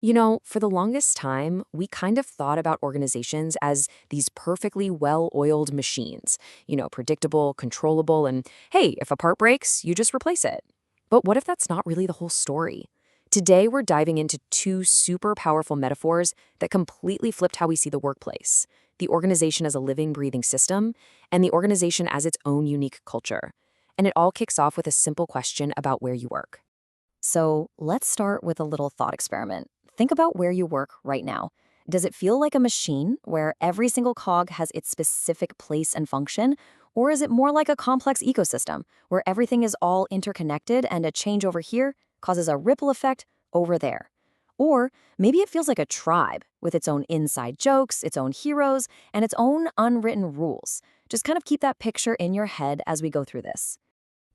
For the longest time, we kind of thought about organizations as these perfectly well-oiled machines, predictable, controllable, and hey, if a part breaks, you just replace it. But what if that's not really the whole story? Today, we're diving into two super powerful metaphors that completely flipped how we see the workplace: the organization as a living, breathing system, and the organization as its own unique culture. And it all kicks off with a simple question about where you work. So let's start with a little thought experiment. Think about where you work right now. Does it feel like a machine where every single cog has its specific place and function? Or is it more like a complex ecosystem where everything is all interconnected and a change over here causes a ripple effect over there? Or maybe it feels like a tribe with its own inside jokes, its own heroes, and its own unwritten rules. Just kind of keep that picture in your head as we go through this.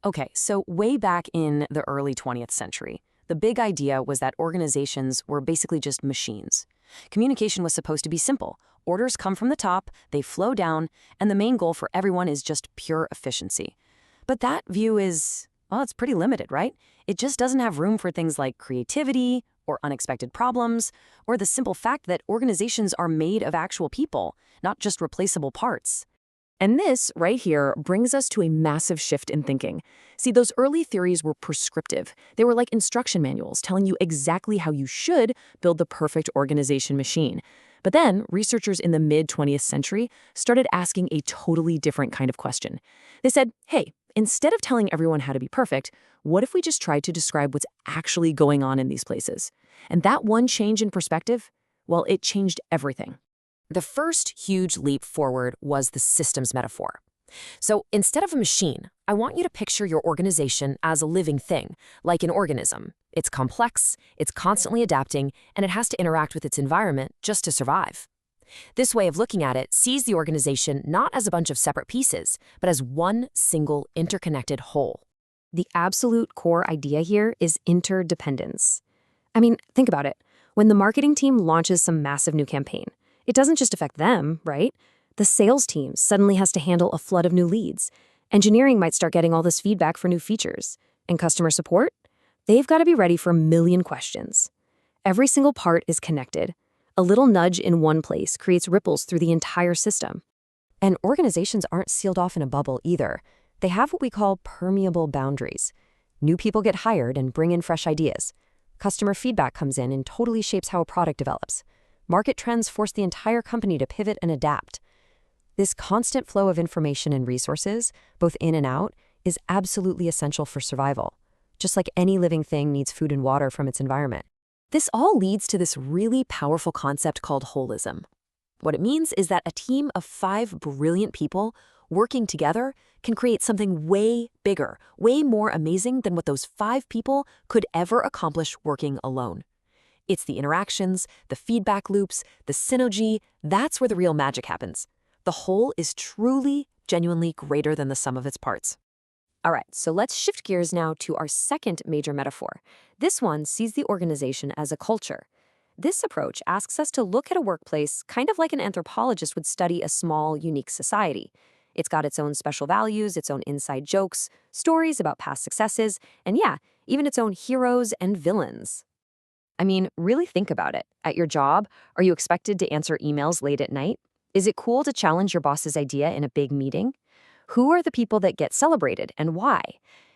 Okay, so way back in the early 20th century, the big idea was that organizations were basically just machines. Communication was supposed to be simple. Orders come from the top, they flow down, and the main goal for everyone is just pure efficiency. But that view is, well, it's pretty limited, right? It just doesn't have room for things like creativity or unexpected problems, or the simple fact that organizations are made of actual people, not just replaceable parts. And this, right here, brings us to a massive shift in thinking. See, those early theories were prescriptive. They were like instruction manuals telling you exactly how you should build the perfect organization machine. But then, researchers in the mid-20th century started asking a totally different kind of question. They said, hey, instead of telling everyone how to be perfect, what if we just tried to describe what's actually going on in these places? And that one change in perspective, well, it changed everything. The first huge leap forward was the systems metaphor. So instead of a machine, I want you to picture your organization as a living thing, like an organism. It's complex, it's constantly adapting, and it has to interact with its environment just to survive. This way of looking at it sees the organization not as a bunch of separate pieces, but as one single interconnected whole. The absolute core idea here is interdependence. I mean, think about it. When the marketing team launches some massive new campaign, it doesn't just affect them, right? The sales team suddenly has to handle a flood of new leads. Engineering might start getting all this feedback for new features. And customer support? They've got to be ready for a million questions. Every single part is connected. A little nudge in one place creates ripples through the entire system. And organizations aren't sealed off in a bubble either. They have what we call permeable boundaries. New people get hired and bring in fresh ideas. Customer feedback comes in and totally shapes how a product develops. Market trends force the entire company to pivot and adapt. This constant flow of information and resources, both in and out, is absolutely essential for survival, just like any living thing needs food and water from its environment. This all leads to this really powerful concept called holism. What it means is that a team of 5 brilliant people working together can create something way bigger, way more amazing than what those 5 people could ever accomplish working alone. It's the interactions, the feedback loops, the synergy. That's where the real magic happens. The whole is truly, genuinely greater than the sum of its parts. All right, so let's shift gears now to our second major metaphor. This one sees the organization as a culture. This approach asks us to look at a workplace kind of like an anthropologist would study a small, unique society. It's got its own special values, its own inside jokes, stories about past successes, and yeah, even its own heroes and villains. I mean, really think about it. At your job, are you expected to answer emails late at night? Is it cool to challenge your boss's idea in a big meeting? Who are the people that get celebrated and why?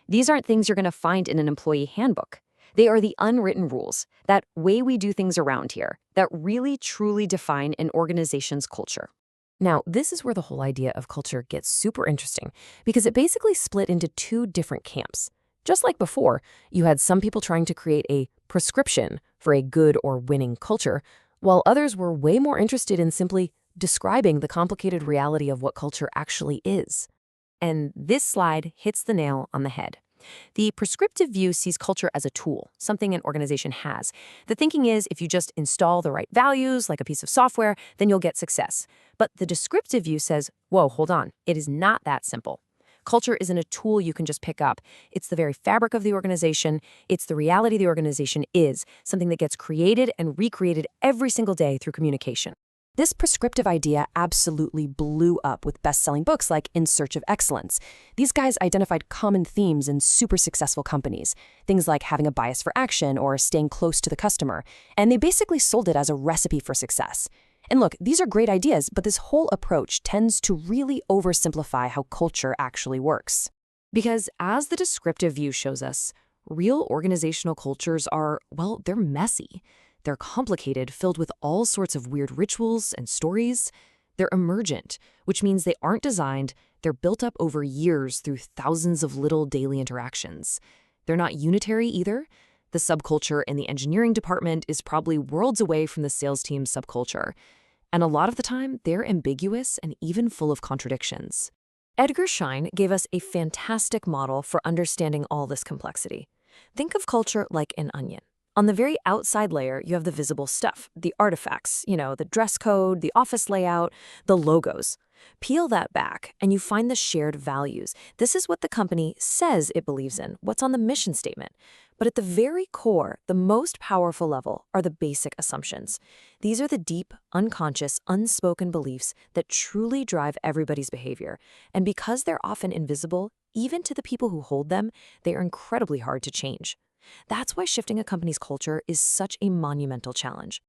These aren't things you're going to find in an employee handbook. They are the unwritten rules, that way we do things around here, that really truly define an organization's culture. Now, this is where the whole idea of culture gets super interesting, because it basically split into 2 different camps. Just like before, you had some people trying to create a prescription for a good or winning culture, while others were way more interested in simply describing the complicated reality of what culture actually is. And this slide hits the nail on the head. The prescriptive view sees culture as a tool, something an organization has. The thinking is if you just install the right values, like a piece of software, then you'll get success. But the descriptive view says, whoa, hold on, it is not that simple. Culture isn't a tool you can just pick up. It's the very fabric of the organization. It's the reality the organization is, something that gets created and recreated every single day through communication. This prescriptive idea absolutely blew up with best-selling books like In Search of Excellence. These guys identified common themes in super successful companies, things like having a bias for action or staying close to the customer, and they basically sold it as a recipe for success. And look, these are great ideas, but this whole approach tends to really oversimplify how culture actually works. Because as the descriptive view shows us, real organizational cultures are, well, they're messy. They're complicated, filled with all sorts of weird rituals and stories. They're emergent, which means they aren't designed, they're built up over years through thousands of little daily interactions. They're not unitary either. The subculture in the engineering department is probably worlds away from the sales team's subculture. And a lot of the time, they're ambiguous and even full of contradictions. Edgar Schein gave us a fantastic model for understanding all this complexity. Think of culture like an onion. On the very outside layer, you have the visible stuff, the artifacts, the dress code, the office layout, the logos. Peel that back, and you find the shared values. This is what the company says it believes in, what's on the mission statement. But at the very core, the most powerful level are the basic assumptions. These are the deep, unconscious, unspoken beliefs that truly drive everybody's behavior. And because they're often invisible, even to the people who hold them, they are incredibly hard to change. That's why shifting a company's culture is such a monumental challenge.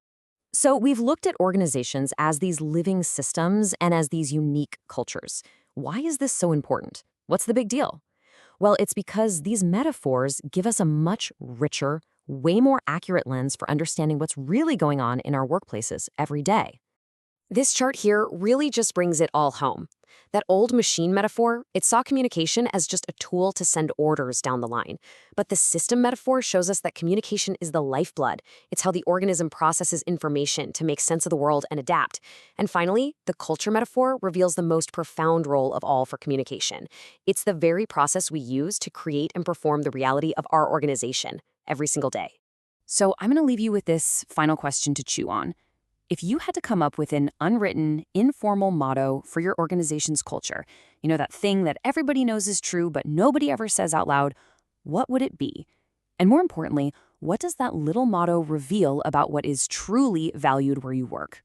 So we've looked at organizations as these living systems and as these unique cultures. Why is this so important? What's the big deal? Well, it's because these metaphors give us a much richer, way more accurate lens for understanding what's really going on in our workplaces every day. This chart here really just brings it all home. That old machine metaphor, it saw communication as just a tool to send orders down the line. But the system metaphor shows us that communication is the lifeblood. It's how the organism processes information to make sense of the world and adapt. And finally, the culture metaphor reveals the most profound role of all for communication. It's the very process we use to create and perform the reality of our organization every single day. So I'm going to leave you with this final question to chew on. If you had to come up with an unwritten, informal motto for your organization's culture, that thing that everybody knows is true but nobody ever says out loud, what would it be? And more importantly, what does that little motto reveal about what is truly valued where you work?